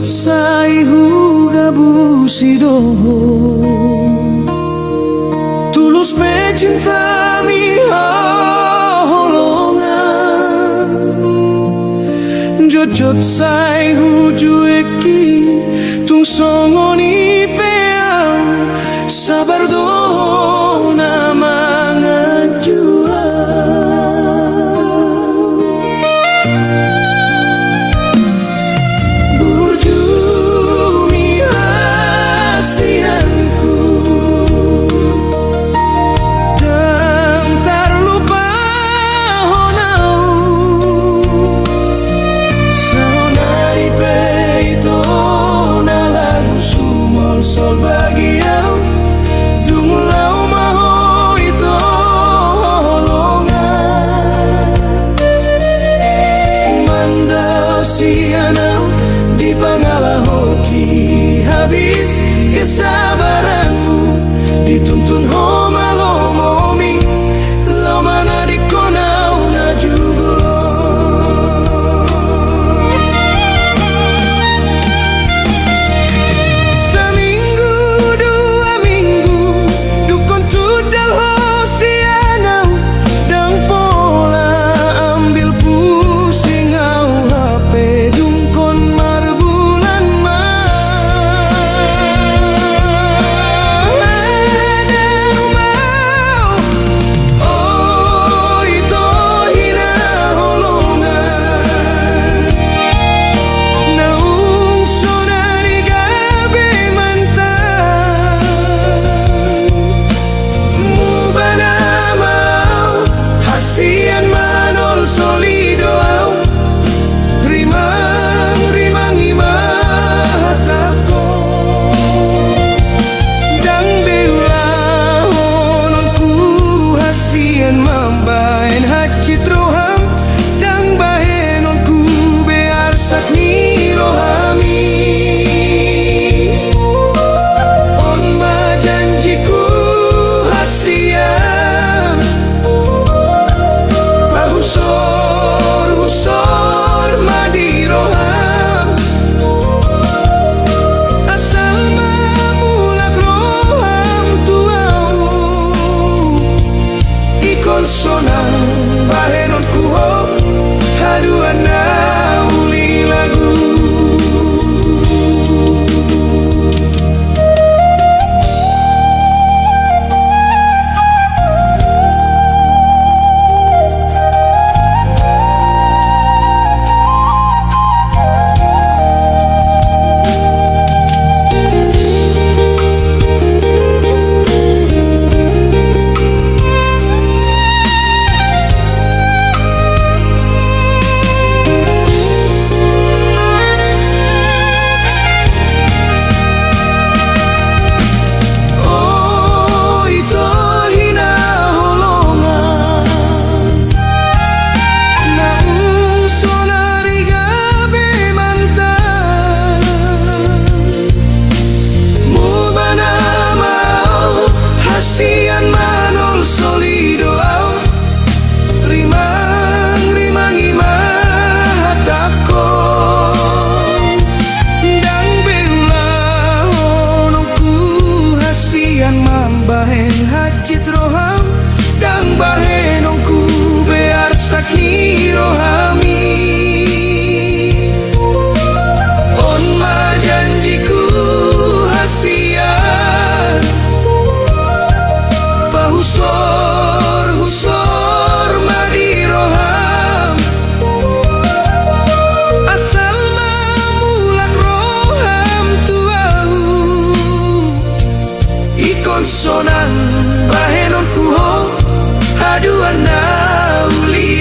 sai gabu sidoho tulus pecinta mi holongan jojot sai jueki tung songoni peang sabar do nama ngajua di pangalahoki habis kesabaranmu dituntun homa lomomi lo mana di konau na jugulo seminggu dua minggu dukun tudal hosianau dan pola ambil pusing au HP konsonan bahenon kuho haduana uli lagu citroham dang bahenongku bear sakni rohami on ma janjiku hasian bahusor husor madi roham asal mamulak roham tuau ikon sonan bahenon kuho haduan nauli